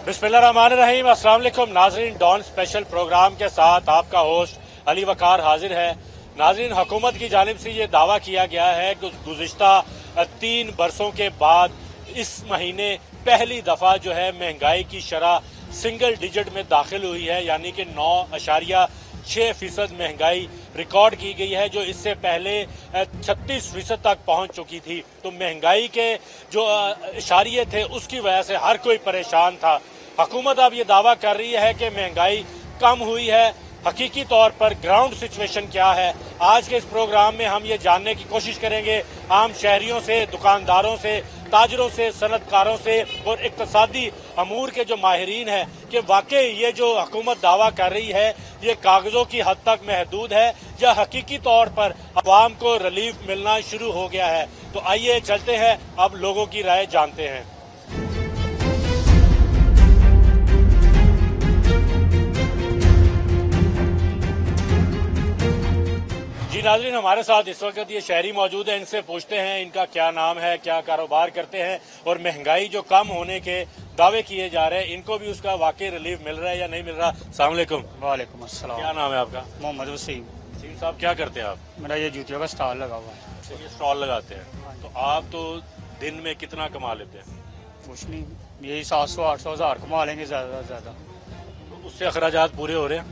बिस्मिल्लाहिर्रहमानिर्रहीम। अस्सलाम वालेकुम नाजरीन, डॉन स्पेशल प्रोग्राम के साथ आपका होस्ट अली वकार हाजिर है। नाजरीन, हुकूमत की जानिब से ये दावा किया गया है कि गुज़िश्ता 3 बरसों के बाद इस महीने पहली दफ़ा जो है महंगाई की शरह सिंगल डिजिट में दाखिल हुई है, यानी कि 9.6% महंगाई रिकॉर्ड की गई है, जो इससे पहले 36% तक पहुंच चुकी थी। तो महंगाई के जो इशारे थे उसकी वजह से हर कोई परेशान था। हुकूमत अब ये दावा कर रही है कि महंगाई कम हुई है। हकीकी तौर पर ग्राउंड सिचुएशन क्या है, आज के इस प्रोग्राम में हम ये जानने की कोशिश करेंगे आम शहरियों से, दुकानदारों से, ताजरों से, सनतकारों से और इक्तसादी अमूर के जो माहिरीन हैं कि वाकई ये जो हुकूमत दावा कर रही है ये कागजों की हद तक महदूद है या हकीकी तौर पर अवाम को रिलीफ मिलना शुरू हो गया है। तो आइए चलते हैं, अब लोगों की राय जानते हैं। जी नाज़रीन, हमारे साथ इस वक्त ये शहरी मौजूद है, इनसे पूछते हैं इनका क्या नाम है, क्या कारोबार करते हैं और महंगाई जो कम होने के दावे किए जा रहे हैं इनको भी उसका वाकई रिलीफ मिल रहा है या नहीं मिल रहा। अस्सलाम वालेकुम। वालेकुम अस्सलाम। क्या नाम है आपका? मोहम्मद वसीम। वसीम साहब, क्या करते हैं आप? मेरा ये जूतियों का स्टॉल लगा हुआ है। ये स्टॉल लगाते हैं, तो आप तो दिन में कितना कमा लेते हैं? कुछ नहीं, यही 700-800 हज़ार कमा लेंगे ज्यादा से ज्यादा। तो उससे अखराजात पूरे हो रहे हैं?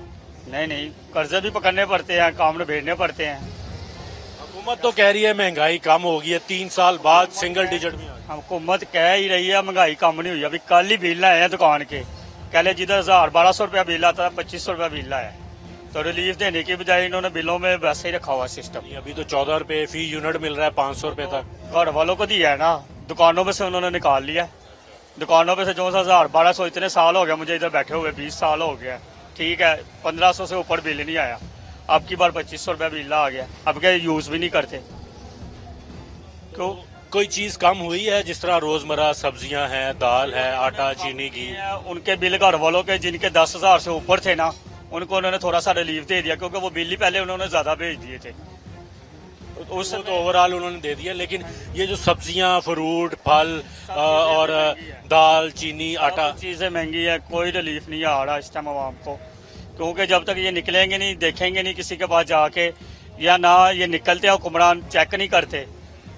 नहीं, कर्जे भी पकड़ने पड़ते हैं, काम में भेजने पड़ते हैं। हुकूमत तो कह रही है महंगाई कम होगी है, 3 साल बाद सिंगल डिजिट में। हुकूमत कह ही रही है महंगाई कम नहीं हुई। अभी कल ही बिल आए हैं दुकान के, पहले जिधर 1000-1200 रुपया बिल आता था 2500 रुपया बिल आया है। तो रिलीफ देने की बजाय इन्होंने बिलों में वैसे ही रखा हुआ सिस्टम। अभी तो 14 रुपए फी यूनिट मिल रहा है, 500 रुपए तक। घर वालों को दिया है ना, दुकानों में से उन्होंने निकाल लिया। दुकानों में से जो 1000-1200 इतने साल हो गया मुझे इधर बैठे हुए, 20 साल हो गया। ठीक है, 1500 से ऊपर बिल नहीं आया। अब की बार 2500 रुपया बिल आ गया। अब क्या यूज भी नहीं करते? क्यों? कोई चीज कम हुई है जिस तरह रोजमर्रा सब्जियां हैं, दाल है, आटा, चीनी, घी? उनके बिल घर वालों के जिनके 10,000 से ऊपर थे ना, उनको उन्होंने थोड़ा सा रिलीफ दे दिया, क्योंकि वो बिल ही पहले उन्होंने ज्यादा भेज दिए थे। उस तो ओवरऑल उन्होंने दे दिया, लेकिन ये जो सब्जियां, फ्रूट, फल और दाल, चीनी, आटा, चीजें महंगी है, कोई रिलीफ नहीं आ रहा इस टाइम आवाम को। क्योंकि जब तक ये निकलेंगे नहीं, देखेंगे नहीं किसी के पास जाके, या ना ये निकलते हैं हुक्मरान चेक नहीं करते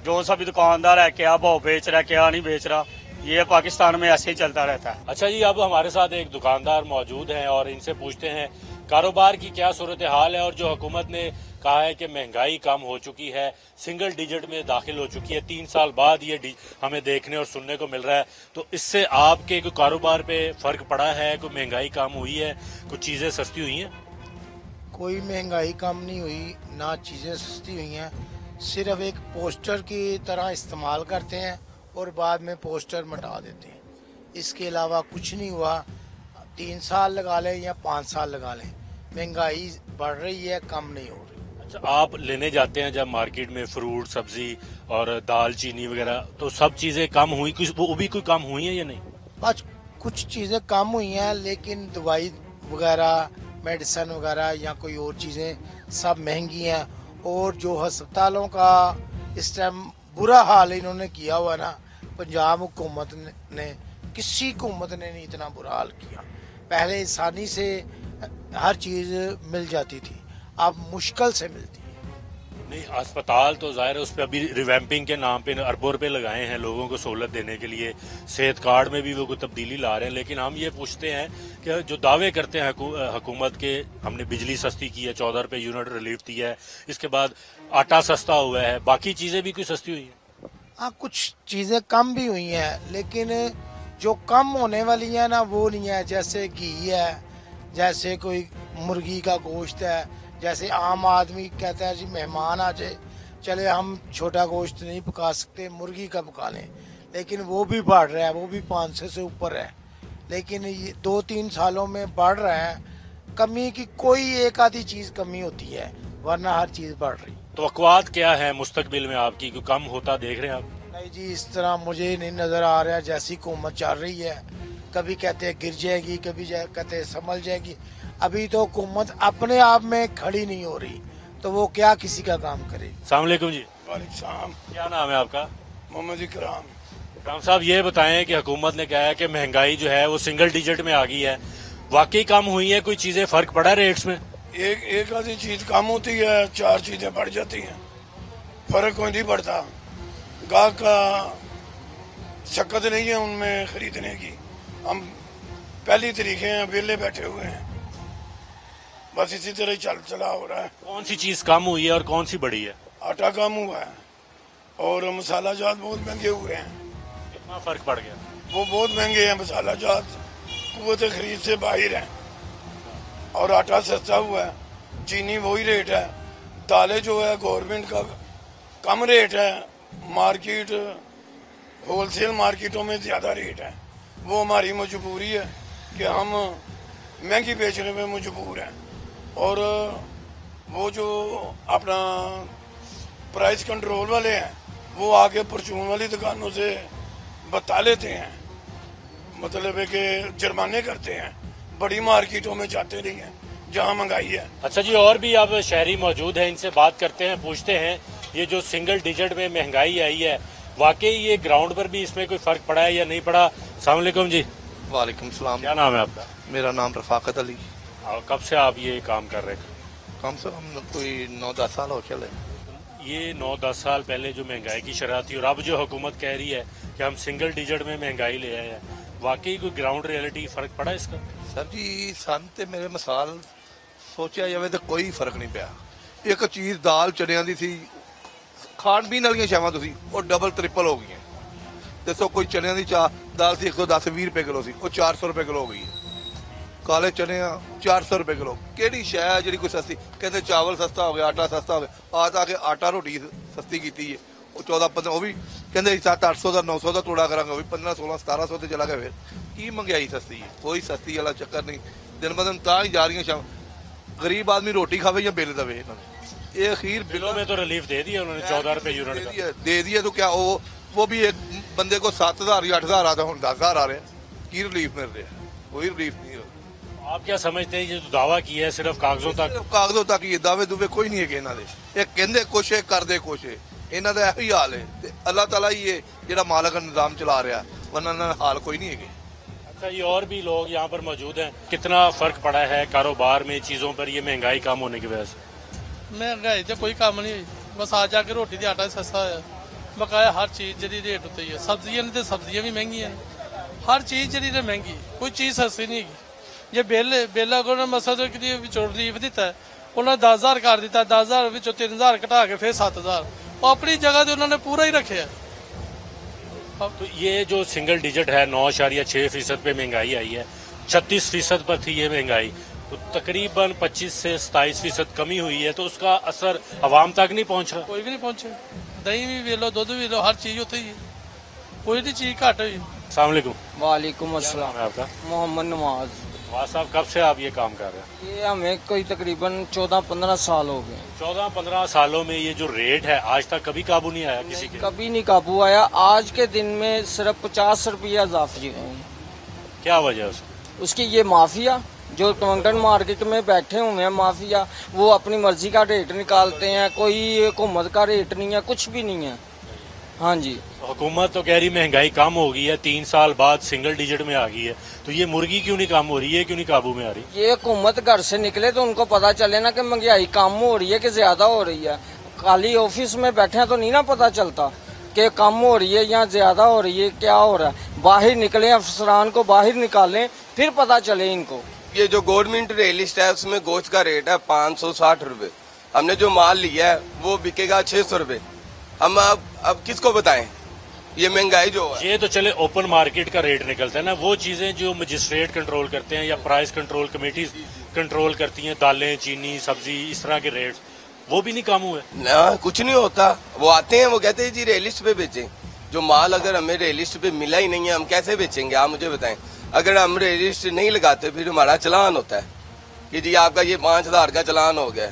जो सा भी दुकानदार है क्या भाव बेच रहा है क्या नहीं बेच रहा। ये पाकिस्तान में ऐसे ही चलता रहता है। अच्छा जी, अब हमारे साथ एक दुकानदार मौजूद हैं और इनसे पूछते हैं कारोबार की क्या सूरत हाल है, और जो हुकूमत ने कहा है कि महंगाई कम हो चुकी है, सिंगल डिजिट में दाखिल हो चुकी है, 3 साल बाद ये हमें देखने और सुनने को मिल रहा है, तो इससे आपके कोई कारोबार पे फर्क पड़ा है? कोई महंगाई कम हुई है, कुछ चीजें सस्ती हुई हैं? कोई महंगाई कम नहीं हुई, ना चीज़ें सस्ती हुई हैं। सिर्फ एक पोस्टर की तरह इस्तेमाल करते हैं और बाद में पोस्टर मिटा देते हैं। इसके अलावा कुछ नहीं हुआ। 3 साल लगा लें या 5 साल लगा लें, महंगाई बढ़ रही है, कम नहीं हो रही। अच्छा, आप लेने जाते हैं जब मार्केट में फ्रूट, सब्जी और दाल, चीनी वगैरह, तो सब चीजें कम हुई, कुछ वो भी कोई कम हुई है या नहीं? बस कुछ चीज़ें कम हुई हैं, लेकिन दवाई वगैरह, मेडिसिन वगैरह या कोई और चीज़ें सब महंगी हैं। और जो अस्पतालों का इस टाइम बुरा हाल इन्होंने किया हुआ ना, पंजाब हुकूमत ने, किसी हुकूमत ने नहीं इतना बुरा हाल किया। पहले आसानी से हर चीज़ मिल जाती थी, अब मुश्किल से मिलती है। नहीं, अस्पताल तो जाहिर है उस पर अभी रिवैम्पिंग के नाम पे अरबों रुपए लगाए हैं लोगों को सहूलत देने के लिए, सेहत कार्ड में भी वो कोई तब्दीली ला रहे हैं, लेकिन हम ये पूछते हैं कि जो दावे करते हैं हुकूमत के, हमने बिजली सस्ती की है, 14 रुपए यूनिट रिलीफ दिया है, इसके बाद आटा सस्ता हुआ है, बाकी चीजें भी कोई सस्ती हुई है? हाँ, कुछ चीज़ें कम भी हुई हैं, लेकिन जो कम होने वाली हैं ना वो नहीं है। जैसे घी है, जैसे कोई मुर्गी का गोश्त है, जैसे आम आदमी कहता है जी मेहमान आ जाए, चले हम छोटा गोश्त नहीं पका सकते, मुर्गी का पका लें, लेकिन वो भी बढ़ रहा है, वो भी 500 से ऊपर है। लेकिन ये 2-3 सालों में बढ़ रहा है। कमी की कोई एक आधी चीज़ कमी होती है, वरना हर चीज़ बढ़ रही। तवक्कुआत क्या है मुस्तकबिल में आपकी, कोई कम होता देख रहे हैं आप? नहीं जी, इस तरह मुझे नहीं नज़र आ रहा है। जैसी हुकूमत चल रही है, कभी कहते हैं गिर जाएगी, कभी कहते हैं संभल जाएगी। अभी तो हुकूमत अपने आप में खड़ी नहीं हो रही, तो वो क्या किसी का काम करे। अस्सलाम वालेकुम जी। वालेकुम सलाम। क्या नाम है आपका? मोहम्मद इकराम। राम साहब ये बताएं कि हुकूमत ने कहा है कि महंगाई जो है वो सिंगल डिजिट में आ गई है, वाकई कम हुई है? कोई चीजें फर्क पड़ा रेट्स में? एक आधी चीज कम होती है, चार चीजें बढ़ जाती हैं, फर्क कोई नहीं पड़ता। गाहक का शक्कत नहीं है उनमें खरीदने की। हम पहली तरीके हैं, वेले बैठे हुए हैं, बस इसी तरह ही चला हो रहा है। कौन सी चीज कम हुई है और कौन सी बढ़ी है? आटा कम हुआ है और मसाला जात बहुत महंगे हुए हैं। कितना फर्क पड़ गया? वो बहुत महंगे हैं, मसाला जात कुव्वत खरीद से बाहर हैं, और आटा सस्ता हुआ है, चीनी वही रेट है, दालें जो है गवर्नमेंट का कम रेट है, मार्केट होलसेल मार्केटों में ज़्यादा रेट है। वो हमारी मजबूरी है कि हम महंगी बेचने में मजबूर हैं, और वो जो अपना प्राइस कंट्रोल वाले हैं वो आके परचून वाली दुकानों से बता लेते हैं, मतलब है कि जुर्माने करते हैं, बड़ी मार्केटों में जाते नहीं हैं जहाँ महंगाई है। अच्छा जी, और भी अब शहरी मौजूद हैं, इनसे बात करते हैं, पूछते हैं ये जो सिंगल डिजिट में महंगाई आई है, वाकई ये ग्राउंड पर भी इसमें कोई फर्क पड़ा है या नहीं पड़ा? अस्सलाम वालेकुम जी। वालेकुम सलाम। क्या नाम है आपका? मेरा नाम रफाकत अली। और कब से आप ये काम कर रहे थे? कम से कम कोई 9-10 साल हो चले। ये 9-10 साल पहले जो महंगाई की शरह थी और अब जो हुकूमत कह रही है कि हम सिंगल डिजिट में महंगाई ले आए हैं, वाकई कोई ग्राउंड रियलिटी फर्क पड़ा इसका? सर जी सन ते मेरे मिसाल सोचा जाए तो कोई फर्क नहीं पिया। एक चीज दाल चनिया दी सी, खाण पीण वाली शावां तुसी वो डबल ट्रिपल हो गई। दसो कोई चनिया दी दाल सी 110-20 रुपए किलो सी, वो 400 रुपए किलो हो गई। काले चने 400 रुपए किलो। केड़ी शै है जेड़ी कोई सस्ती? कहते चावल सस्ता हो गया, आटा सस्ता हो गया। आ के आटा रोटी सस्ती की है, वो 14-15 वो भी कहते 700-800 का 900 का तोड़ा करांगे, वो भी 1500-1600 से चला गया। फिर की महंगाई सस्ती है? कोई सस्ती वाला चक्कर नहीं। दिन ब दिन ता ही जा रही शाम। गरीब आदमी रोटी खावे या बिल दवे। ये अखीर बिलों में तो रिलीफ दे दिया उन्होंने, 14 रुपए यूनिट का दे दिया। तो क्या वो भी एक बंदे को 7,000 या 8,000 आता है, 10,000 आ रहे हैं। की रिलीफ मिल रहा है? कोई रिलीफ नहीं है। आप क्या समझते हैं ये जो दावा किया है सिर्फ कागजों तक? कागजों तक ही दावे दुवे कोई नहीं है इन्हों के। कहते कुछ है करते कुछ है, इन्हों का यही हाल है। अल्लाह ताला ही है जो मालक निजाम चला रहा, वरना इन्हों का हाल कोई नहीं है। अच्छा, ये और भी लोग यहाँ पर मौजूद हैं, कितना फर्क पड़ा है कारोबार में, चीजों पर, ये महंगाई कम होने की वजह से? महंगाई तो कोई कम नहीं हुई, बस आ जाके रोटी दा आटा सस्ता है, बकाया हर चीज जी रेट उत्ते ही है। सब्जियां ने तो सब्जियां भी महंगी हैं, हर चीज जी महंगी, कोई चीज सस्ती नहीं है। जे बिल अगर मसला रिलीफ दिता है, उन्होंने 10,000 कर दिता, 10,000 ਵਿੱਚੋਂ 3,000 घटा के फिर 7,000, अपनी जगह तो उन्होंने पूरा ही रखे है। तो ये जो सिंगल डिजिट है 9.6% पे महंगाई आई है, 36% पर थी ये महंगाई, तो तकरीबन 25 से 27% कमी हुई है, तो उसका असर आवाम तक नहीं पहुंच रहा? कोई भी नहीं पहुंचे। दही भी वे लो, दूध भी लो, हर चीज उत्ते ही, कोई भी चीज घट हुई। अस्सलाम वालेकुम। वालेकुम नाम अस्सलाम। है आपका? मोहम्मद नवाज। नवाज साहब, कब से आप ये काम कर रहे हैं? ये हमें कोई तकरीबन 14-15 साल हो गए। 14-15 सालों में ये जो रेट है आज तक कभी काबू नहीं आया किसी के? कभी नहीं काबू आया। आज के दिन में सिर्फ 50 रुपया इजाफे हुए हैं। क्या वजह है उसकी? उसकी ये माफिया जो टोंटन मार्केट में बैठे हुए हैं, माफिया, वो अपनी मर्जी का रेट निकालते हैं, कोई हुकूमत का रेट नहीं है, कुछ भी नहीं है। हाँ जी, हुकूमत तो कह रही महंगाई कम हो गई है, 3 साल बाद सिंगल डिजिट में आ गई है, तो ये मुर्गी क्यों नहीं कम हो रही है, क्यों नहीं काबू में आ रही? ये हुकूमत घर से निकले तो उनको पता चले ना कि महंगाई कम हो रही है कि ज्यादा हो रही है। खाली ऑफिस में बैठे तो नहीं ना पता चलता कि कम हो रही है या ज्यादा हो रही है, क्या हो रहा है। बाहर निकले, अफसरान को बाहर निकालें, फिर पता चले इनको। ये जो गवर्नमेंट रियलिस्ट है उसमें गोश्त का रेट है 560 रुपए। हमने जो माल लिया है वो बिकेगा 600 रुपए। हम अब किसको बताएं ये महंगाई जो है? ये तो चले ओपन मार्केट का रेट निकलता है ना, वो चीजें जो मजिस्ट्रेट कंट्रोल करते हैं या प्राइस कंट्रोल कमेटीज कंट्रोल करती हैं, दालें, चीनी, सब्जी, इस तरह के रेट्स, वो भी नहीं कम हुए ना। कुछ नहीं होता। वो आते हैं, वो कहते हैं जी रियलिस्ट पे बेचें। जो माल अगर हमें रियलिस्ट पे मिला ही नहीं है, हम कैसे बेचेंगे? आप मुझे बताएं। अगर हम रियलिस्ट नहीं लगाते फिर हमारा चलान होता है कि जी आपका ये 5,000 का चलान हो गया।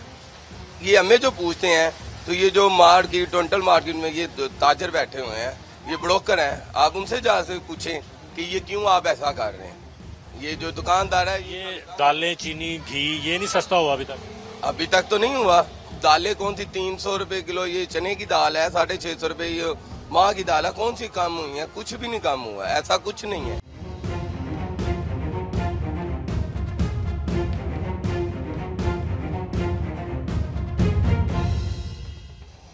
ये हमें जो पूछते हैं, तो ये जो मार्केट टोटल मार्केट में ये ताजर बैठे हुए हैं, ये ब्रोकर हैं, आप उनसे जा से पूछें कि ये क्यों आप ऐसा कर रहे हैं। ये जो दुकानदार है, ये दालें, चीनी, घी, ये नहीं सस्ता हुआ अभी तक तो नहीं हुआ। दालें कौन सी 300 रुपए किलो, ये चने की दाल है 650 रुपए, ये माँ की दालें कौन सी कम हुई है? कुछ भी नहीं कम हुआ, ऐसा कुछ नहीं है।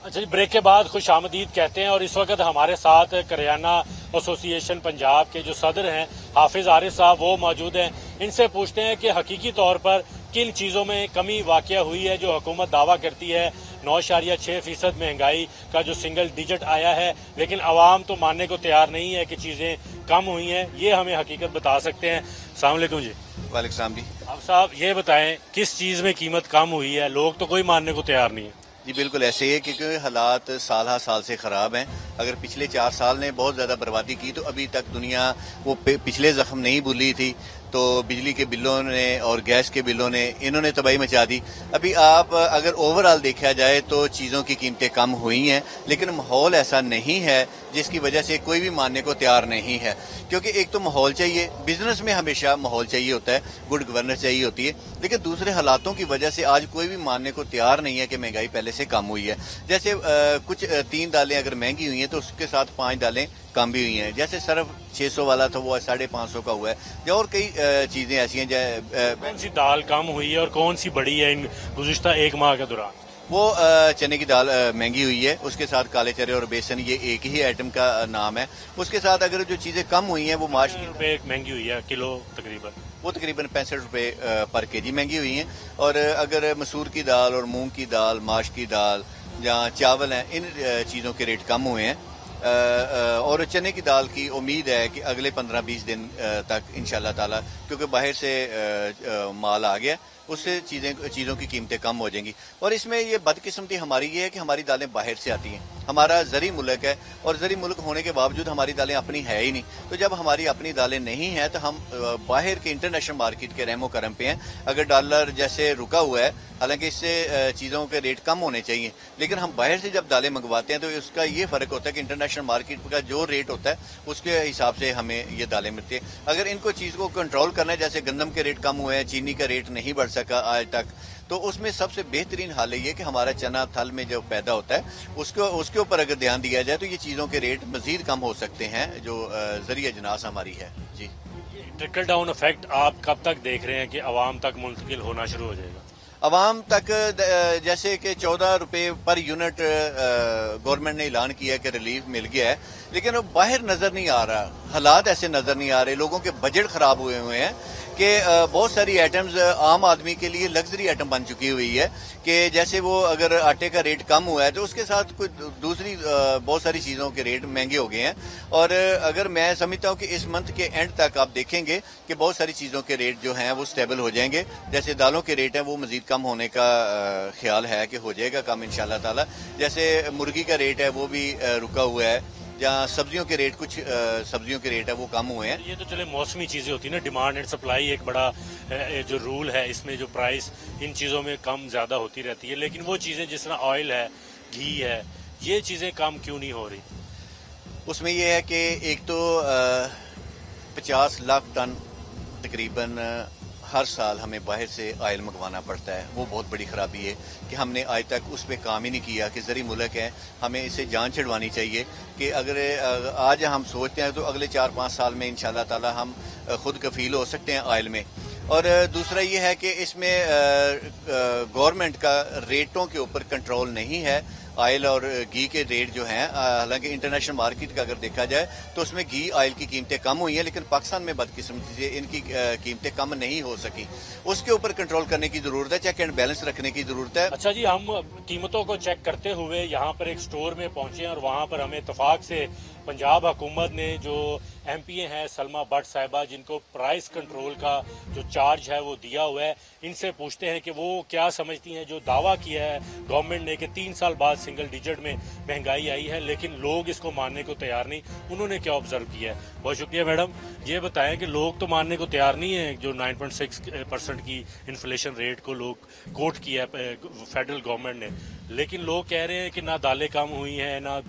अच्छा जी, ब्रेक के बाद खुश आमदीद कहते हैं और इस वक्त हमारे साथ करियाना एसोसिएशन पंजाब के जो सदर हैं हाफिज आरिफ साहब वो मौजूद हैं। इनसे पूछते हैं कि हकीकी तौर पर किन चीज़ों में कमी वाक़या हुई है जो हुकूमत दावा करती है 9.6% महंगाई का जो सिंगल डिजिट आया है, लेकिन आवाम तो मानने को तैयार नहीं है कि चीज़ें कम हुई हैं। ये हमें हकीकत बता सकते हैं। अस्सलाम वालेकुम जी। वालेकुम सलाम जी। अब साहब ये बताएं किस चीज़ में कीमत कम हुई है? लोग तो कोई मानने को तैयार नहीं है। जी बिल्कुल ऐसे ही है, क्योंकि हालात साल हर साल से ख़राब हैं। अगर पिछले 4 साल ने बहुत ज़्यादा बर्बादी की तो अभी तक दुनिया वो पिछले ज़ख्म नहीं भूली थी। तो बिजली के बिलों ने और गैस के बिलों ने इन्होंने तबाही मचा दी। अभी आप अगर ओवरऑल देखा जाए तो चीज़ों की कीमतें कम हुई हैं, लेकिन माहौल ऐसा नहीं है जिसकी वजह से कोई भी मानने को तैयार नहीं है। क्योंकि एक तो माहौल चाहिए, बिजनेस में हमेशा माहौल चाहिए होता है, गुड गवर्नेंस चाहिए होती है, लेकिन दूसरे हालातों की वजह से आज कोई भी मानने को तैयार नहीं है कि महंगाई पहले से कम हुई है। जैसे कुछ 3 दालें अगर महंगी हुई हैं तो उसके साथ 5 दालें कम भी हुई हैं। जैसे सर्फ 600 वाला था वो 550 का हुआ है। या और कई चीजें ऐसी हैं। कौन सी दाल कम हुई है और कौन सी बढ़ी है इन गुज़िश्ता 1 माह के दौरान? वो चने की दाल महंगी हुई है, उसके साथ काले चने और बेसन, ये एक ही आइटम का नाम है। उसके साथ अगर जो चीजें कम हुई हैं वो माश रुपए महंगी हुई है किलो तकरीबन, वो तकरीबन 65 रुपए पर केजी महंगी हुई हैं। और अगर मसूर की दाल और मूंग की दाल, माश की दाल या चावल हैं, इन चीज़ों के रेट कम हुए हैं। और चने की दाल की उम्मीद है कि अगले 15-20 दिन तक इंशाल्लाह ताला, क्योंकि बाहर से माल आ गया, उससे चीज़ों की कीमतें कम हो जाएंगी। और इसमें ये बदकिस्मती हमारी ये है कि हमारी दालें बाहर से आती हैं। हमारा ज़री मुल्क है और ज़री मुल्क होने के बावजूद हमारी दालें अपनी है ही नहीं। तो जब हमारी अपनी दालें नहीं हैं तो हम बाहर के इंटरनेशनल मार्केट के रहमो करम पे हैं। अगर डॉलर जैसे रुका हुआ है, हालांकि इससे चीज़ों के रेट कम होने चाहिए, लेकिन हम बाहर से जब दालें मंगवाते हैं तो उसका ये फ़र्क होता है कि इंटरनेशनल मार्केट का जो रेट होता है उसके हिसाब से हमें ये दालें मिलती हैं। अगर इनको चीज़ को कंट्रोल करना है, जैसे गंदम के रेट कम हुए हैं, चीनी का रेट नहीं बढ़ सका आज तक, तो उसमें सबसे बेहतरीन हाल ये कि हमारा चना थल में जो पैदा होता है उसके ऊपर अगर ध्यान दिया जाए तो ये चीज़ों के रेट मजीद कम हो सकते हैं, जो ज़रिए अजनास हमारी है। जी, ट्रिकल डाउन इफेक्ट आप कब तक देख रहे हैं कि आवाम तक मुंतकिल होना शुरू हो जाएगा? अवाम तक जैसे कि 14 रुपए पर यूनिट गवर्नमेंट ने ऐलान किया कि रिलीफ मिल गया है, लेकिन वो बाहर नजर नहीं आ रहा, हालात ऐसे नजर नहीं आ रहे। लोगों के बजट खराब हुए हुए हैं कि बहुत सारी आइटम्स आम आदमी के लिए लग्जरी आइटम बन चुकी हुई है कि जैसे वो अगर आटे का रेट कम हुआ है तो उसके साथ कोई दूसरी बहुत सारी चीज़ों के रेट महंगे हो गए हैं। और अगर मैं समझता हूँ कि इस मंथ के एंड तक आप देखेंगे कि बहुत सारी चीज़ों के रेट जो हैं वो स्टेबल हो जाएंगे। जैसे दालों के रेट हैं वो मजीद कम होने का ख्याल है कि हो जाएगा कम इंशाल्लाह ताला। जैसे मुर्गी का रेट है वो भी रुका हुआ है, या सब्जियों के रेट, कुछ सब्जियों के रेट है वो कम हुए हैं। ये तो चले मौसमी चीजें होती है ना, डिमांड एंड सप्लाई एक बड़ा जो रूल है, इसमें जो प्राइस इन चीजों में कम ज्यादा होती रहती है, लेकिन वो चीजें जिस तरह ऑयल है, घी है, ये चीजें कम क्यों नहीं हो रही? उसमें यह है कि एक तो 50 लाख टन तकरीबन हर साल हमें बाहर से ऑयल मंगवाना पड़ता है। वो बहुत बड़ी खराबी है कि हमने आज तक उस पर काम ही नहीं किया कि ज़री मुल्क है, हमें इसे जान छिड़वानी चाहिए कि अगर आज हम सोचते हैं तो अगले 4-5 साल में इंशाल्लाह ताला हम खुद कफील हो सकते हैं ऑयल में। और दूसरा ये है कि इसमें गवर्नमेंट का रेटों के ऊपर कंट्रोल नहीं है। ऑयल और घी के रेट जो हैं, हालांकि इंटरनेशनल मार्केट का अगर देखा जाए तो उसमें घी ऑयल की कीमतें कम हुई हैं, लेकिन पाकिस्तान में बदकिस्मती से इनकी कीमतें कम नहीं हो सकी। उसके ऊपर कंट्रोल करने की जरूरत है, चेक एंड बैलेंस रखने की जरूरत है। अच्छा जी, हम कीमतों को चेक करते हुए यहाँ पर एक स्टोर में पहुंचे और वहाँ पर हमें इत्तेफाक से पंजाब हुकूमत ने जो MPA हैं सलमा भट्ट साहिबा, जिनको प्राइस कंट्रोल का जो चार्ज है वो दिया हुआ है, इनसे पूछते हैं कि वो क्या समझती हैं जो दावा किया है गवर्नमेंट ने कि 3 साल बाद सिंगल डिजिट में महंगाई आई है, लेकिन लोग इसको मानने को तैयार नहीं। उन्होंने क्या ऑब्जर्व किया है? बहुत शुक्रिया मैडम। ये बताएं कि लोग तो मानने को तैयार नहीं है जो 9.6% की इन्फ्लेशन रेट को लोग कोट किया है फेडरल गवर्नमेंट ने, लेकिन लोग कह रहे हैं कि ना दालें कम हुई हैं, ना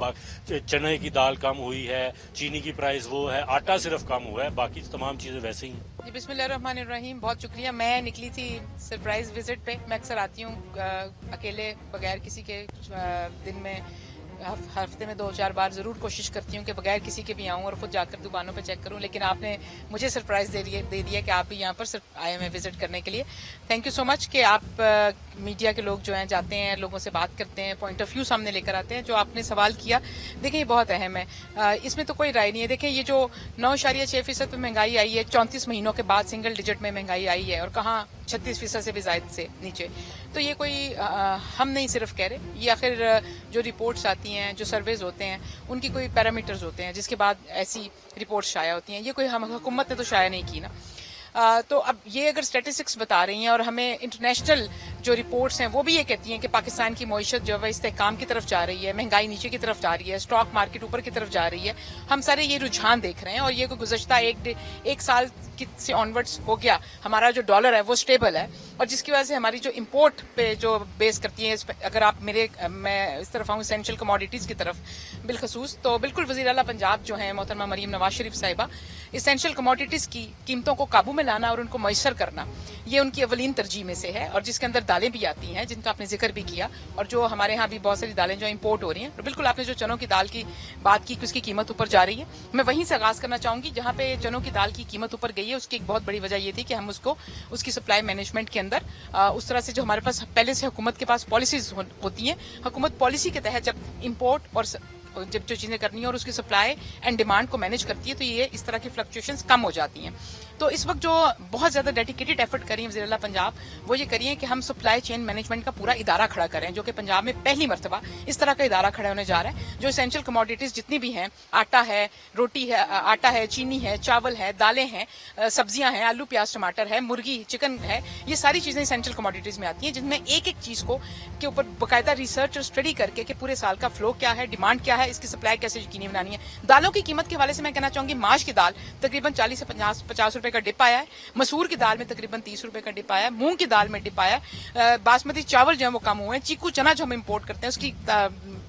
चने की दाल कम हुई है, चीनी की प्राइस वो है, आटा सिर्फ कम हुआ है, बाकी तमाम चीजें वैसे ही हैं। जी बिस्मिल्लाहिर्रहमानिर्रहीम, बहुत शुक्रिया। मैं निकली थी सरप्राइज विजिट पे। मैं अक्सर आती हूँ अकेले बगैर किसी के दिन में हफ्ते में 2-4 बार ज़रूर कोशिश करती हूँ कि बगैर किसी के भी आऊँ और खुद जाकर दुकानों पे चेक करूँ, लेकिन आपने मुझे सरप्राइज दे दिया कि आप भी यहाँ पर आए हैं विजिट करने के लिए। थैंक यू सो मच कि आप मीडिया के लोग जो हैं जाते हैं, लोगों से बात करते हैं, पॉइंट ऑफ व्यू सामने लेकर आते हैं। जो आपने सवाल किया, देखिए ये बहुत अहम है, इसमें तो कोई राय नहीं है। देखिए ये जो 9.6% पे महंगाई आई है, 34 महीनों के बाद सिंगल डिजिट में महंगाई आई है, और कहाँ 36% से भी ज़ायद से नीचे, तो ये कोई हम नहीं सिर्फ कह रहे, ये आखिर जो रिपोर्ट्स आती हैं, जो सर्वेज होते हैं, उनकी कोई पैरामीटर्स होते हैं जिसके बाद ऐसी रिपोर्ट्स शाया होती हैं। ये कोई हम हुकूमत ने तो शाया नहीं की ना। तो अब ये अगर स्टैटिस्टिक्स बता रही हैं और हमें इंटरनेशनल जो रिपोर्ट्स हैं वो भी ये कहती हैं कि पाकिस्तान की मईशत जो है इस्तेहकाम की तरफ जा रही है, महंगाई नीचे की तरफ जा रही है, स्टॉक मार्केट ऊपर की तरफ जा रही है, हम सारे ये रुझान देख रहे हैं। और ये गुज़श्ता एक साल से ऑनवर्ड्स हो गया, हमारा जो डॉलर है वो स्टेबल है, और जिसकी वजह से हमारी जो इम्पोर्ट पे जो बेस करती है, अगर आप मैं इस तरफ आऊँ एसेंशियल कमोडिटीज़ की तरफ बिलखसूस, तो बिल्कुल वज़ीर आला पंजाब जो है मोहतरमा मरीम नवाज शरीफ साहिबा, एसेंशियल कमोडिटीज़ की कीमतों को काबू में लाना और उनको मैसर करना, ये उनकी अवलीन तरजीह में से है। और जिसके अंदर दालें भी आती हैं, जिनका आपने जिक्र भी किया, और जो हमारे यहाँ भी बहुत सारी दालें जो इम्पोर्ट हो रही हैं। तो बिल्कुल आपने जो चनों की दाल की बात की कि उसकी कीमत ऊपर जा रही है, मैं वहीं से आगाज़ करना चाहूँगी जहाँ पे चनों की दाल की कीमत ऊपर गई है। उसकी एक बहुत बड़ी वजह ये थी कि हम उसकी सप्लाई मैनेजमेंट के अंदर उस तरह से जो हमारे पास पहले से हुकूमत के पास पॉलिसीज होती हैं, हुकूमत पॉलिसी के तहत जब इम्पोर्ट और जब जो चीजें करनी है और उसकी सप्लाई एंड डिमांड को मैनेज करती है, तो ये इस तरह की फ्लक्चुएशंस कम हो जाती हैं। तो इस वक्त जो बहुत ज्यादा डेडिकेटेड एफर्ट करी है वज़ीर आला पंजाब, वो ये करिए कि हम सप्लाई चेन मैनेजमेंट का पूरा इदारा खड़ा करें, जो कि पंजाब में पहली मरतबा इस तरह का इदारा खड़ा होने जा रहा है। जो एसेंशियल कमोडिटीज जितनी भी हैं, आटा है, रोटी है, आटा है, चीनी है, चावल है, दालें हैं, सब्जियां हैं, आलू प्याज टमाटर है, मुर्गी चिकन है, ये सारी चीजें एसेंशियल कमोडिटीज में आती हैं, जिनमें एक एक चीज के ऊपर बाकायदा रिसर्च और स्टडी करके कि पूरे साल का फ्लो क्या है, डिमांड क्या है, इसकी सप्लाई कैसे यकीनी बनानी है। दालों की कीमत के हवाले से मैं कहना चाहूंगी, माश की दाल तकरीबन 40 से 50 रुपए का डिप आया है, मसूर की दाल में तकरीबन 30 रुपए का डिप आया है, मूंग की दाल में डिप आया है, बासमती चावल जो है वो कम हुए हैं, चीकू चना जो हम इंपोर्ट करते हैं उसकी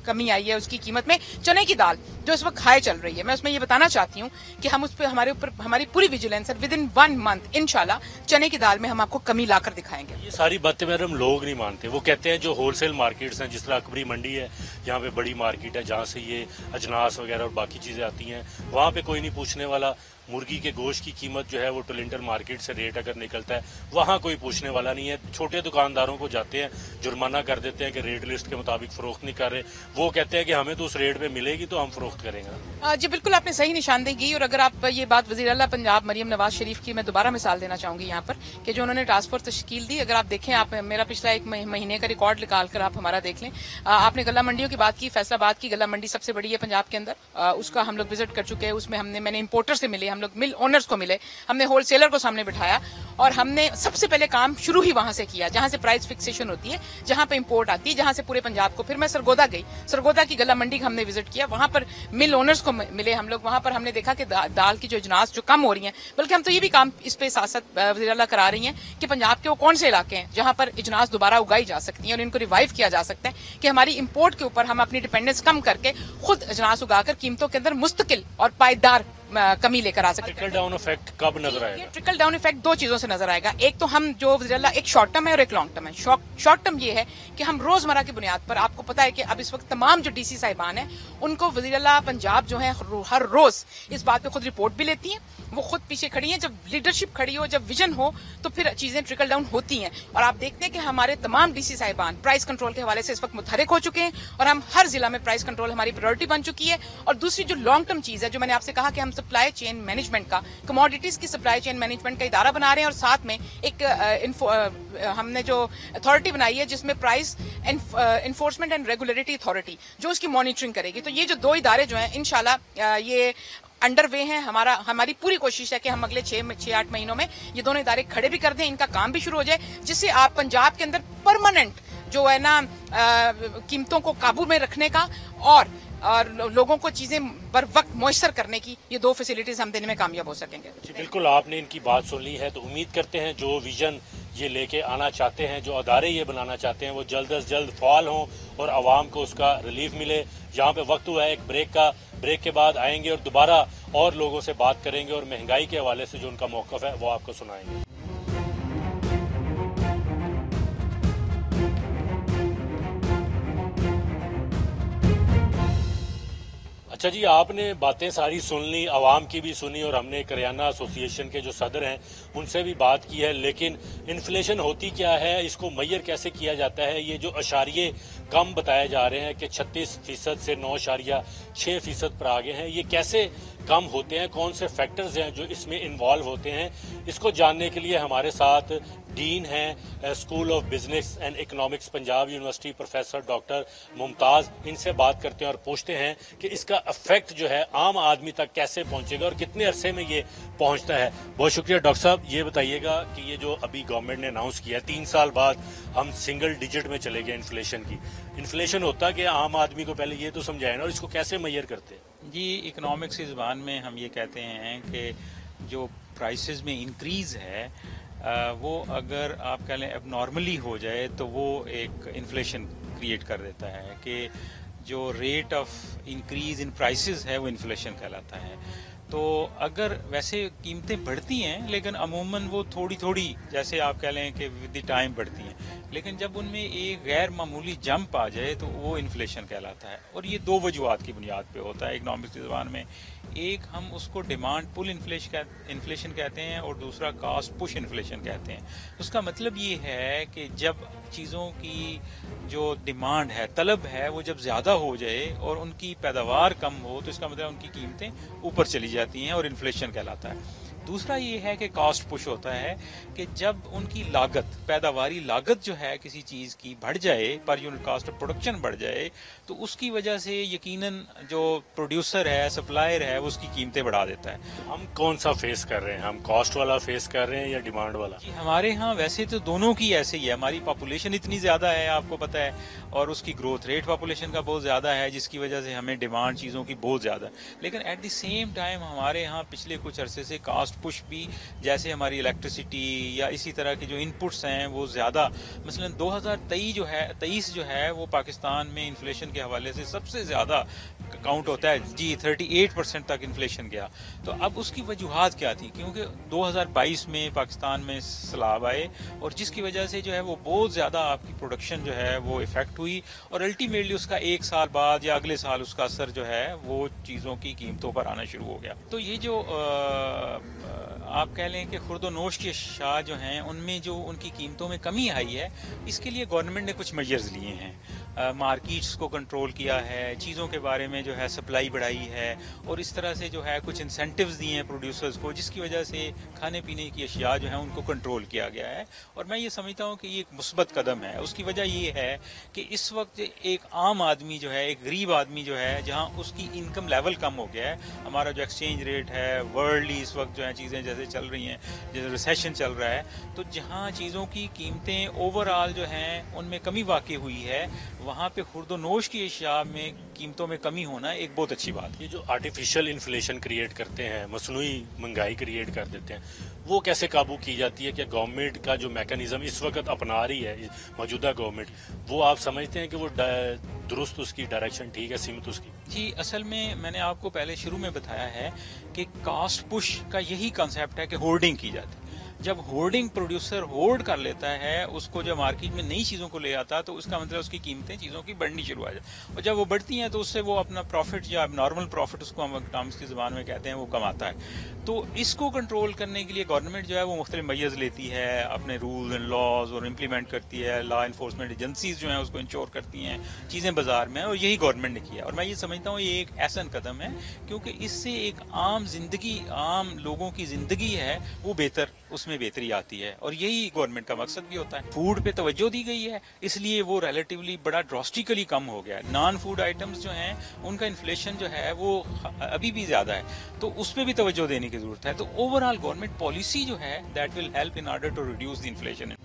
कमी आई है उसकी कीमत में। चने की दाल जो इस वक्त हाई चल रही है, मैं उसमें ये बताना चाहती हूँ कि हम उस पर हमारी पूरी विजिलेंस है, विद इन 1 मंथ इंशाल्लाह चने की दाल में हम आपको कमी लाकर दिखाएंगे। ये सारी बातें मैडम लोग नहीं मानते, वो कहते हैं जो होलसेल मार्केट्स हैं, जिस तरह अकबरी मंडी है, यहाँ पे बड़ी मार्केट है जहाँ से ये अजनास वगैरह और बाकी चीजें आती हैं, वहाँ पे कोई नहीं पूछने वाला। मुर्गी के गोश्त की कीमत जो है वो टोलेंटर मार्केट से रेट अगर निकलता है, वहाँ कोई पूछने वाला नहीं है। छोटे दुकानदारों को जाते हैं, जुर्माना कर देते हैं कि रेट लिस्ट के मुताबिक फरोख्त नहीं कर रहे, वो कहते हैं कि हमें तो उस रेट पे मिलेगी तो हम फरोख्त करेंगे। जी बिल्कुल, आपने सही निशानदेही की। और अगर आप ये बात वज़ीर आला पंजाब मरीम नवाज शरीफ की मैं दोबारा मिसाल देना चाहूंगी यहाँ पर, कि जो उन्होंने टास्क फोर्स तश्कील दी, अगर आप देखें, आप मेरा पिछला 1 महीने का रिकॉर्ड निकाल कर आप हमारा देख लें। आपने गला मंडियों की बात की, फैसलाबाद की गला मंडी सबसे बड़ी है पंजाब के अंदर, उसका हम लोग विजिट कर चुके हैं। उसमें मैंने इंपोर्टर से मिले, हम लोग मिल ओनर्स को मिले, हमने होलसेलर को सामने बिठाया, और हमने सबसे पहले काम शुरू ही वहां से किया जहां से प्राइस फिक्सेशन होती है, जहां पे इंपोर्ट आती है, जहां से पूरे पंजाब को। फिर मैं सरगोदा गई, सरगोदा की गला मंडी का हमने विजिट किया, वहां पर मिल ओनर्स को मिले हम लोग। वहां पर हमने देखा कि दाल की जो अजनास जो कम हो रही हैं, बल्कि हम तो ये भी काम इस पे साथ साथ वज़ीर आला करा रही हैं कि पंजाब के वो कौन से इलाके हैं जहां पर अजनास दोबारा उगाई जा सकती है और इनको रिवाइव किया जा सकता है, कि हमारी इंपोर्ट के ऊपर हम अपनी डिपेंडेंस कम करके खुद अजनास उगाकर कीमतों के अंदर मुस्तकिल और पायदार कमी लेकर आ सकते हैं। ट्रिकल डाउन इफेक्ट कब नजर आएगा? ट्रिकल डाउन इफेक्ट 2 चीजों से नजर आएगा। एक तो हम जो एक शॉर्ट टर्म है और एक लॉन्ग टर्म है। शॉर्ट टर्म ये है कि हम रोजमर्रा की बुनियाद पर, आपको पता है कि अब इस वक्त तमाम जो डीसी साहिबान है उनको वज़ीर आला पंजाब जो है हर रोज इस बात पे खुद रिपोर्ट भी लेती हैं, वो खुद पीछे खड़ी हैं। जब लीडरशिप खड़ी हो, जब विजन हो, तो फिर चीजें ट्रिकल डाउन होती हैं। और आप देखते हैं कि हमारे तमाम डीसी साहिबान प्राइस कंट्रोल के हवाले से इस वक्त मुतहरिक हो चुके हैं, और हम हर जिला में प्राइस कंट्रोल हमारी प्रायोरिटी बन चुकी है। और दूसरी जो लॉन्ग टर्म चीज है, जो मैंने आपसे कहा कि हम सप्लाई चेन मैनेजमेंट का, कमोडिटीज की सप्लाई चेन मैनेजमेंट का इदारा बना रहे हैं, और साथ में एक हमने जो अथॉरिटी बनाई है जिसमें price enforcement and regulatory authority जो उसकी मॉनिटरिंग करेगी। तो ये जो 2 इदारे जो हैं इंशाल्लाह ये अंडर वे हैं। हमारी पूरी कोशिश है कि हम अगले 6-8 महीनों में ये दोनों इदारे खड़े भी कर दें, इनका काम भी शुरू हो जाए, जिससे आप पंजाब के अंदर परमानेंट जो है ना कीमतों को काबू में रखने का और लोगों को चीजें बर वक्त मुयसर करने की ये 2 फैसिलिटीज हम देने में कामयाब हो सकेंगे। जी बिल्कुल, आपने इनकी बात सुन ली है, तो उम्मीद करते हैं जो विजन ये लेके आना चाहते हैं, जो अदारे ये बनाना चाहते हैं, वो जल्द अज जल्द फाल हों और आवाम को उसका रिलीफ मिले। यहाँ पे वक्त हुआ है एक ब्रेक का, ब्रेक के बाद आएंगे और दोबारा और लोगों से बात करेंगे और महंगाई के हवाले से जो उनका मौक़िफ़ है वो आपको सुनाएंगे। अच्छा जी, आपने बातें सारी सुन ली, आवाम की भी सुनी और हमने करियाना एसोसिएशन के जो सदर हैं उनसे भी बात की है, लेकिन इन्फ्लेशन होती क्या है, इसको मैयर कैसे किया जाता है? ये जो अशारिये कम बताए जा रहे हैं कि 36% से 9.6% पर आ गए हैं, ये कैसे कम होते हैं, कौन से फैक्टर्स हैं जो इसमें इन्वॉल्व होते हैं? इसको जानने के लिए हमारे साथ डीन हैं school of business and economics Punjab university professor doctor Mumtaz, इनसे बात करते हैं और पूछते हैं कि इसका इफेक्ट जो है आम आदमी तक कैसे पहुंचेगा और कितने अरसे में ये पहुंचता है। बहुत शुक्रिया डॉक्टर साहब। ये बताइएगा कि ये जो अभी गवर्नमेंट ने अनाउंस किया है 3 साल बाद हम सिंगल डिजिट में चले गए इन्फ्लेशन की, इन्फ्लेशन होता कि आम आदमी को पहले ये तो समझाए ना, और इसको कैसे मैयर करते हैं? जी, इकोनॉमिक्स की ज़बान में हम ये कहते हैं कि जो प्राइसेस में इंक्रीज़ है वो अगर आप कह लें अब नॉर्मली हो जाए तो वो एक इन्फ्लेशन क्रिएट कर देता है, कि जो rate of increase in prices है वो इन्फ्लेशन कहलाता है। तो अगर वैसे कीमतें बढ़ती हैं लेकिन अमूमन वो थोड़ी थोड़ी, जैसे आप कह लें कि विद द टाइम बढ़ती हैं, लेकिन जब उनमें एक गैर मामूली जंप आ जाए तो वो इन्फ्लेशन कहलाता है। और ये 2 वजूहात की बुनियाद पे होता है इकोनॉमिक्स की ज़बान में। एक हम उसको डिमांड पुल इन्फ्लेशन कहते हैं और दूसरा कास्ट पुश इन्फ्लेशन कहते हैं। उसका मतलब ये है कि जब चीज़ों की जो डिमांड है, तलब है, वो जब ज़्यादा हो जाए और उनकी पैदावार कम हो तो इसका मतलब उनकी कीमतें ऊपर चली जाती हैं और इन्फ्लेशन कहलाता है। दूसरा ये है कि कास्ट पुश होता है कि जब उनकी लागत, पैदावारी लागत जो है किसी चीज़ की बढ़ जाए, per unit cast of production बढ़ जाए, तो उसकी वजह से यकीनन जो प्रोड्यूसर है, सप्लायर है, वो उसकी कीमतें बढ़ा देता है। हम कौन सा फेस कर रहे हैं? हम कॉस्ट वाला फेस कर रहे हैं या डिमांड वाला? जी, हमारे यहाँ वैसे तो दोनों की ऐसे ही है। हमारी पॉपुलेशन इतनी ज़्यादा है, आपको पता है, और उसकी ग्रोथ रेट पॉपुलेशन का बहुत ज़्यादा है, जिसकी वजह से हमें डिमांड चीज़ों की बहुत ज़्यादा है। लेकिन एट द सेम टाइम हमारे यहाँ पिछले कुछ अरसे से कास्ट पुश भी, जैसे हमारी इलेक्ट्रिसिटी या इसी तरह के जो इनपुट्स हैं वो ज़्यादा, मसलन 2023 जो है वो पाकिस्तान में इन्फ्लेशन के हवाले से सबसे ज़्यादा काउंट होता है जी, 38% तक इन्फ्लेशन गया। तो अब उसकी वजूहात क्या थी? क्योंकि 2022 में पाकिस्तान में सैलाब आए और जिसकी वजह से जो है वो बहुत ज़्यादा आपकी प्रोडक्शन जो है वो इफेक्ट हुई और अल्टीमेटली उसका 1 साल बाद या अगले साल उसका असर जो है वो चीज़ों की कीमतों पर आना शुरू हो गया। तो ये जो आप कह लें कि खुर्दोनोश की अशिया जो हैं उनमें जो उनकी कीमतों में कमी आई है, इसके लिए गवर्नमेंट ने कुछ मेजर्स लिए हैं। मार्केट्स को कंट्रोल किया है, चीज़ों के बारे में जो है सप्लाई बढ़ाई है और इस तरह से जो है कुछ इंसेंटिव्स दिए हैं प्रोड्यूसर्स को, जिसकी वजह से खाने पीने की अशिया जो है उनको कंट्रोल किया गया है। और मैं ये समझता हूँ कि ये एक मुस्बत कदम है। उसकी वजह ये है कि इस वक्त एक आम आदमी जो है, एक गरीब आदमी जो है, जहाँ उसकी इनकम लेवल कम हो गया है, हमारा जो एक्सचेंज रेट है वर्ल्डली इस वक्त जो है चीज़ें जैसे चल रही हैं, जैसे रिसेशन चल रहा है, तो जहाँ चीज़ों की कीमतें ओवरऑल जो हैं उनमें कमी वाक़ई हुई है, वहाँ पे खुर्दोनोश की अशिया में कीमतों में कमी होना एक बहुत अच्छी बात है। ये जो आर्टिफिशियल इन्फ्लेशन क्रिएट करते हैं, मसनूई महंगाई क्रिएट कर देते हैं, वो कैसे काबू की जाती है? कि गवर्नमेंट का जो मैकेनिज्म इस वक्त अपना रही है मौजूदा गवर्नमेंट, वो आप समझते हैं कि वो दुरुस्त, उसकी डायरेक्शन ठीक है, सीमित उसकी? जी, असल में मैंने आपको पहले शुरू में बताया है कि कास्ट पुश का यही कंसेप्ट है कि होर्डिंग की जाती है। जब होर्डिंग प्रोड्यूसर होल्ड कर लेता है उसको, जब मार्केट में नई चीज़ों को ले आता है तो उसका मतलब उसकी कीमतें चीज़ों की बढ़नी शुरू हो जाए और जब वो बढ़ती हैं तो उससे वो अपना प्रॉफिट या नॉर्मल प्रॉफिट, उसको हम इकोनॉमिक्स की ज़बान में कहते हैं, वो कमाता है। तो इसको कंट्रोल करने के लिए गवर्नमेंट जो है वो मुख्तलिफ मेजर्स लेती है, अपने रूल्स एंड लॉज और इम्प्लीमेंट करती है, लॉ इन्फोर्समेंट एजेंसीज जो हैं उसको इंश्योर करती हैं चीज़ें बाजार में, और यही गवर्नमेंट ने किया। और मैं ये समझता हूँ ये एक ऐसा कदम है क्योंकि इससे एक आम जिंदगी, आम लोगों की ज़िंदगी है वो बेहतर, उसमें बेहतरी आती है और यही गवर्नमेंट का मकसद भी होता है। फूड पे तवज्जो दी गई है, इसलिए वो रिलेटिवली बड़ा ड्रास्टिकली कम हो गया है। नॉन फूड आइटम्स जो हैं उनका इन्फ्लेशन जो है वो अभी भी ज़्यादा है, तो उस पर भी तवज्जो देने की ज़रूरत है। तो ओवरऑल गवर्नमेंट पॉलिसी जो है that will help in order to reduce the inflation.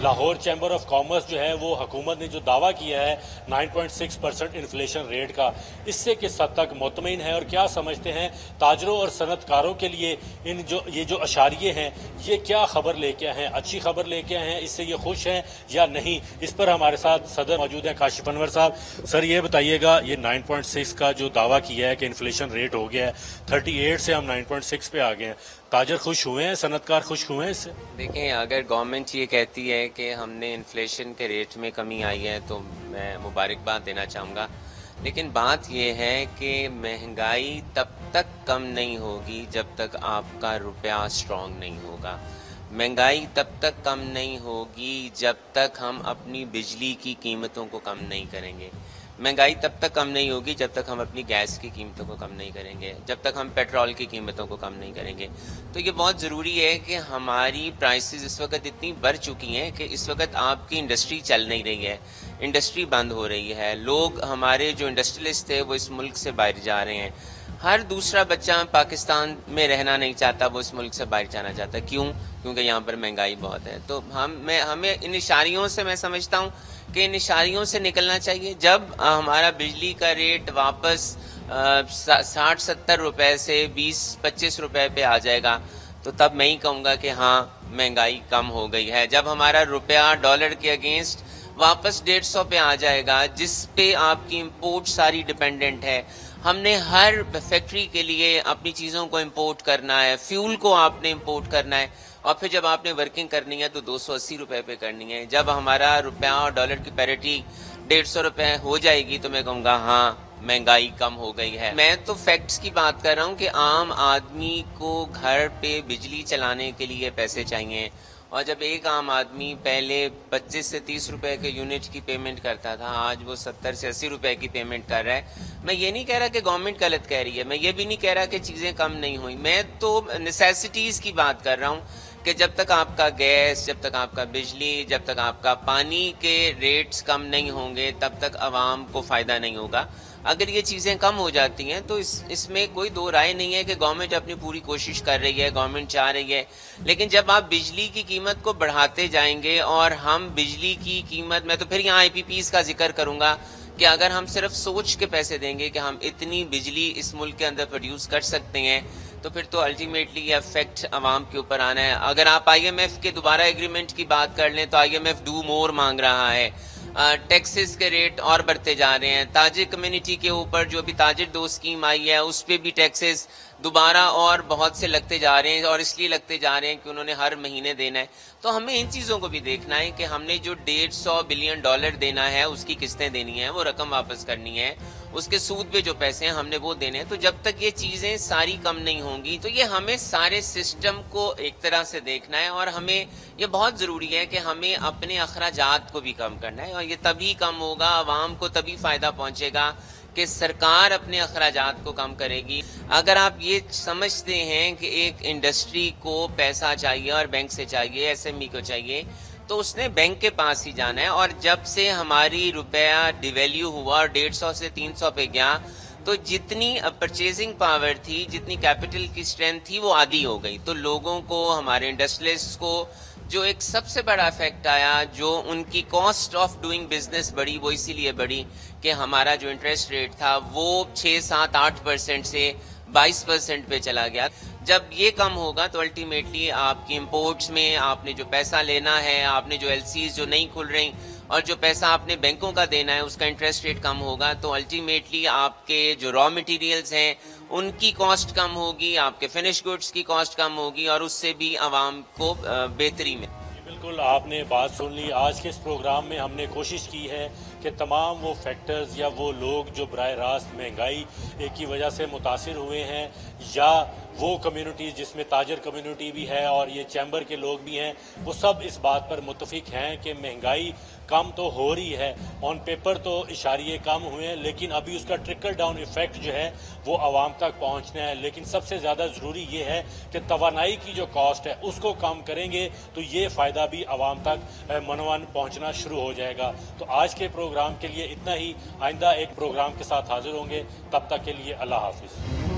Lahore chamber of commerce جو ہے وہ حکومت نے جو دعویٰ کیا ہے 9.6% انفلیشن ریٹ کا، اس سے کس حد تک مطمئن ہے اور کیا سمجھتے ہیں تاجروں اور صنعت کاروں کے لیے یہ جو اشاریے ہیں یہ کیا خبر لے کے آئے ہیں، اچھی خبر لے کے آئے ہیں، اس سے یہ خوش ہیں یا نہیں؟ اس پر ہمارے ساتھ صدر موجود ہیں کاشف انور صاحب۔ سر یہ بتائیے گا، یہ 9.6 کا جو دعویٰ کیا ہے کہ انفلیشن ریٹ ہو گیا ہے 38 سے ہم 9.6 پہ آ گئے ہیں، تاجر خوش ہوئے ہیں، صنعت کار خوش ہوئے ہیں اس سے؟ دیکھیں، اگر گورنمنٹ یہ کہتی ہے کہ ہم نے انفلیشن کے ریٹ میں کمی آئی ہے تو میں مبارکباد دینا چاہوں گا، لیکن بات یہ ہے کہ مہنگائی تب تک کم نہیں ہوگی جب تک آپ کا روپیہ اسٹرانگ نہیں ہوگا، مہنگائی تب تک کم نہیں ہوگی جب تک ہم اپنی بجلی کی قیمتوں کو کم نہیں کریں گے، مہنگائی تب تک کم نہیں ہوگی جب تک ہم اپنی گیس کی قیمتوں کو کم نہیں کریں گے، جب تک ہم پیٹرول کی قیمتوں کو کم نہیں کریں گے۔ تو یہ بہت ضروری ہے کہ ہماری پرائسز اس وقت اتنی بڑھ چکی ہیں کہ اس وقت آپ کی انڈسٹری چل نہیں رہی ہے، انڈسٹری بند ہو رہی ہے، لوگ ہمارے جو انڈسٹریلسٹ تھے وہ اس ملک سے باہر جا رہے ہیں، ہر دوسرا بچہ پاکستان میں رہنا نہیں چاہتا، وہ اس ملک سے باہر جانا چاہتا۔ کیوں؟ کیونکہ یہاں پر مہنگائی بہت ہے۔ تو ہمیں ان اشاریوں سے، میں سمجھتا ہوں کہ ان اشاریوں سے نکلنا چاہیے۔ جب ہمارا بجلی کا ریٹ واپس 60-70 روپے سے 20-25 روپے پہ آ جائے گا تو تب میں ہی کہوں گا کہ ہاں مہنگائی کم ہو گئی ہے۔ جب ہمارا روپیہ ڈالر کے اگینسٹ واپس 150 پہ آ جائے گا، جس پہ آپ کی امپورٹ ساری ڈیپینڈنٹ ہے، ہم نے ہر فیکٹری کے لیے اپنی چیزوں کو امپورٹ کرنا ہے، فیول کو آپ نے امپورٹ کرنا ہے، اور پھر جب آپ نے ورکنگ کرنی ہے تو 280 روپے پہ کرنی ہے۔ جب ہمارا روپیہ اور ڈالر کی پیریٹی 150 روپے ہو جائے گی تو میں کہوں گا ہاں مہنگائی کم ہو گئی ہے۔ میں تو فیکٹس کی بات کر رہا ہوں کہ عام آدمی کو گھر پہ بجلی چلانے کے لیے پیسے چاہیے، اور جب ایک عام آدمی پہلے 25 سے 30 روپے کے یونٹ کی پیمنٹ کرتا تھا، آج وہ 70 سے 80 روپے کی پیمنٹ کر رہا ہے۔ میں یہ نہیں کہہ رہا کہ گورنمنٹ غلط کہہ رہی ہے، میں یہ بھی نہیں کہہ رہا کہ چیزیں کم نہیں ہوئی، میں تو نیسیسٹیز کی بات کر رہا ہوں کہ جب تک آپ کا گیس، جب تک آپ کا بجلی، جب تک آپ کا پانی کے ریٹس کم نہیں ہوں گے تب تک عوام کو فائدہ نہیں ہوگا۔ اگر یہ چیزیں کم ہو جاتی ہیں تو اس میں کوئی دو رائے نہیں ہے کہ گورنمنٹ اپنی پوری کوشش کر رہی ہے، گورنمنٹ چاہ رہی ہے، لیکن جب آپ بجلی کی قیمت کو بڑھاتے جائیں گے، اور ہم بجلی کی قیمت، میں تو پھر یہاں IPPs کا ذکر کروں گا کہ اگر ہم صرف سوچ کے پیسے دیں گے کہ ہم اتنی بجلی اس ملک کے اندر پروڈیوس کر سکتے ہیں، تو پھر تو الٹیمیٹلی یہ افیکٹ عوام کے اوپر آنا ہے۔ اگر آپ IMF کے دوبارہ ایگریمنٹ کی بات کر لیں تو IMF ڈو مور مانگ رہا ہے، ٹیکسز کے ریٹ اور بڑھتے جا رہے ہیں، تاجر کمیونٹی کے اوپر جو بھی تاجر 2 اسکیم آئی ہے اس پہ بھی ٹیکسز دوبارہ اور بہت سے لگتے جا رہے ہیں، اور اس لیے لگتے جا رہے ہیں کہ انہوں نے ہر مہینے دینا ہے۔ تو ہمیں ان چیزوں کو بھی دیکھنا ہے کہ ہم نے جو $150 بلین دینا ہے اس کی قسطیں دینی ہیں، وہ رقم واپس کرنی ہے، اس کے سود پہ جو پیسے ہیں ہم نے وہ دینے ہیں۔ تو جب تک یہ چیزیں ساری کم نہیں ہوں گی تو یہ ہمیں سارے سسٹم کو ایک طرح سے دیکھنا ہے، اور ہمیں یہ بہت ضروری ہے کہ ہمیں اپنے اخراجات کو بھی کم کرنا ہے، اور یہ تبھی کم ہوگا، عوام کو تبھی فائدہ پہنچے گا کہ سرکار اپنے اخراجات کو کم کرے گی۔ اگر آپ یہ سمجھتے ہیں کہ ایک انڈسٹری کو پیسہ چاہیے اور بینک سے چاہیے، SME کو چاہیے، تو اس نے بینک کے پاس ہی جانا ہے۔ اور جب سے ہماری روپیہ ڈیویلیو ہوا اور 150 سے 300 پہ گیا تو جتنی پرچیزنگ پاور تھی، جتنی کیپٹل کی اسٹرینتھ تھی، وہ آدھی ہو گئی۔ تو لوگوں کو، ہمارے انڈسٹریلسٹ کو جو ایک سب سے بڑا افیکٹ آیا، جو ان کی کاسٹ آف ڈوئنگ بزنس بڑھی، وہ اسی لیے بڑھی کہ ہمارا جو انٹرسٹ ریٹ تھا وہ 6-7-8% سے 22% پہ چلا گیا۔ جب یہ کم ہوگا تو الٹیمیٹلی آپ کی امپورٹس میں آپ نے جو پیسہ لینا ہے، آپ نے جو LCs جو نہیں کھل رہی، اور جو پیسہ آپ نے بینکوں کا دینا ہے، اس کا انٹرسٹ ریٹ کم ہوگا، تو الٹیمیٹلی آپ کے جو را مٹیریلز ہیں ان کی کاسٹ کم ہوگی، آپ کے فنش گڈس کی کاسٹ کم ہوگی، اور اس سے بھی عوام کو بہتری میں۔ بالکل آپ نے بات سن لی۔ آج کے اس پروگرام میں ہم نے کوشش کی ہے کہ تمام وہ فیکٹرز یا وہ لوگ جو براہ راست مہنگائی کی وجہ سے متاثر ہوئے ہیں، یا وہ کمیونٹیز جس میں تاجر کمیونٹی بھی ہے اور یہ چیمبر کے لوگ بھی ہیں، وہ سب اس بات پر متفق ہیں کہ مہنگائی کم تو ہو رہی ہے، آن پیپر تو اشاریے کم ہوئے ہیں، لیکن ابھی اس کا ٹرکل ڈاؤن ایفیکٹ جو ہے وہ عوام تک پہنچنا ہے۔ لیکن سب سے زیادہ ضروری یہ ہے کہ توانائی کی جو کاسٹ ہے اس کو کم کریں گے تو یہ فائدہ بھی عوام تک منوان پہنچنا شروع ہو جائے گا۔ تو آج کے پروگرام کے لیے اتنا ہی، آئندہ ایک پروگرام کے ساتھ حاضر ہوں گے، تب تک کے لیے اللہ حافظ۔